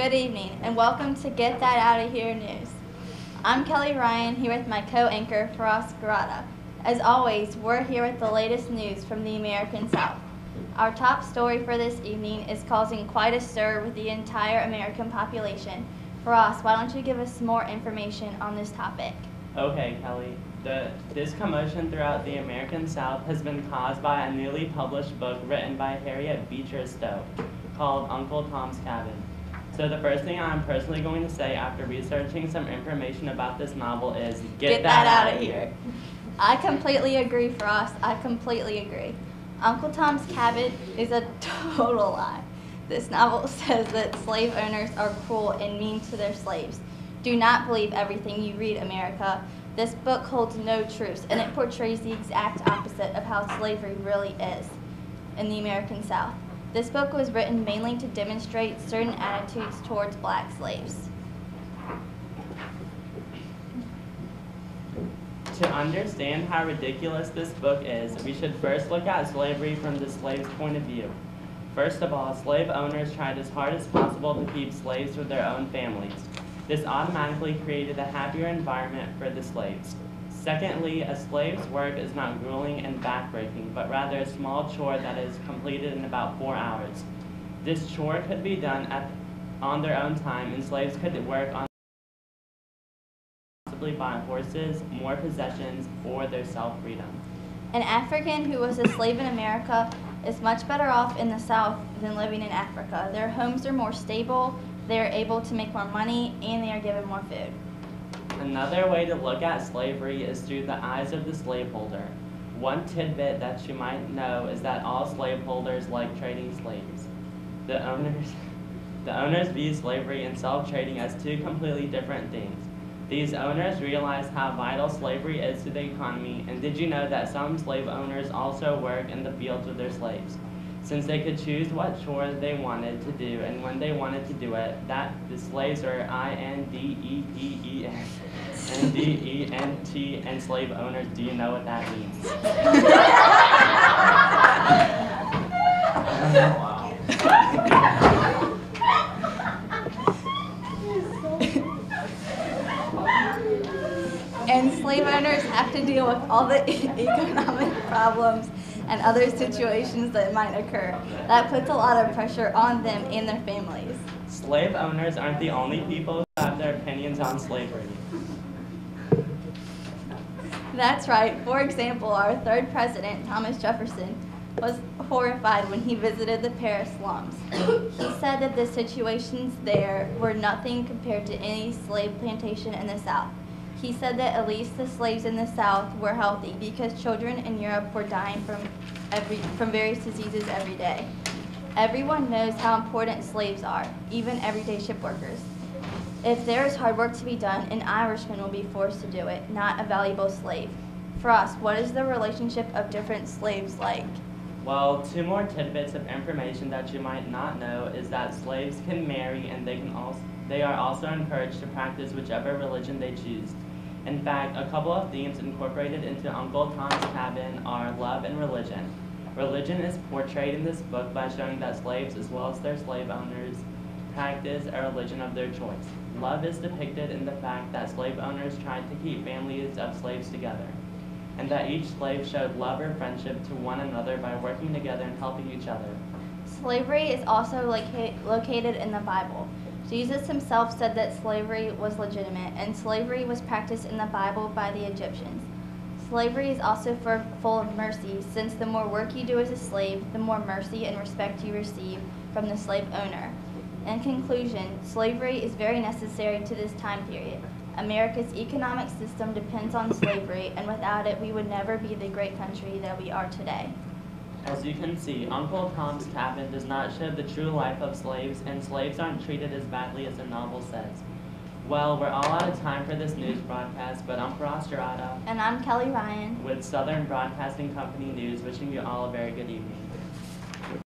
Good evening, and welcome to Get That Out of Here News. I'm Kelly Ryan, here with my co-anchor, Faraz Garada. As always, we're here with the latest news from the American South. Our top story for this evening is causing quite a stir with the entire American population. Faraz, why don't you give us some more information on this topic? Okay, Kelly. This commotion throughout the American South has been caused by a newly published book written by Harriet Beecher Stowe called Uncle Tom's Cabin. So the first thing I'm personally going to say after researching some information about this novel is get that out of here. I completely agree, Frost. I completely agree. Uncle Tom's Cabin is a total lie. This novel says that slave owners are cruel and mean to their slaves. Do not believe everything you read, America. This book holds no truths, and it portrays the exact opposite of how slavery really is in the American South. This book was written mainly to demonstrate certain attitudes towards black slaves. To understand how ridiculous this book is, we should first look at slavery from the slave's point of view. First of all, slave owners tried as hard as possible to keep slaves with their own families. This automatically created a happier environment for the slaves. Secondly, a slave's work is not grueling and backbreaking, but rather a small chore that is completed in about 4 hours. This chore could be done on their own time, and slaves could work on possibly buy horses, more possessions, or their self-freedom. An African who was a slave in America is much better off in the South than living in Africa. Their homes are more stable, they are able to make more money, and they are given more food. Another way to look at slavery is through the eyes of the slaveholder. One tidbit that you might know is that all slaveholders like trading slaves. The owners view slavery and self-trading as two completely different things. These owners realize how vital slavery is to the economy, and did you know that some slave owners also work in the fields with their slaves? Since they could choose what chores they wanted to do and when they wanted to do it, that the slaves are INDEPENDENT, and slave owners, do you know what that means? Wow. And slave owners have to deal with all the economic problems and other situations that might occur. That puts a lot of pressure on them and their families. Slave owners aren't the only people who have their opinions on slavery. That's right. For example, our third president, Thomas Jefferson, was horrified when he visited the Paris slums. He said that the situations there were nothing compared to any slave plantation in the South. He said that at least the slaves in the South were healthy because children in Europe were dying from various diseases every day. Everyone knows how important slaves are, even everyday ship workers. If there is hard work to be done, an Irishman will be forced to do it, not a valuable slave. Frost, what is the relationship of different slaves like? Well, 2 more tidbits of information that you might not know is that slaves can marry, and they are also encouraged to practice whichever religion they choose. In fact, a couple of themes incorporated into Uncle Tom's Cabin are love and religion. Religion is portrayed in this book by showing that slaves, as well as their slave owners, practice a religion of their choice. Love is depicted in the fact that slave owners tried to keep families of slaves together, and that each slave showed love or friendship to one another by working together and helping each other. Slavery is also located in the Bible. Jesus himself said that slavery was legitimate, and slavery was practiced in the Bible by the Egyptians. Slavery is also full of mercy, since the more work you do as a slave, the more mercy and respect you receive from the slave owner. In conclusion, slavery is very necessary to this time period. America's economic system depends on slavery, and without it, we would never be the great country that we are today. As you can see, Uncle Tom's Cabin does not show the true life of slaves, and slaves aren't treated as badly as the novel says. Well, we're all out of time for this news broadcast, but I'm Faraz Garada. And I'm Kelly Ryan. With Southern Broadcasting Company News, wishing you all a very good evening.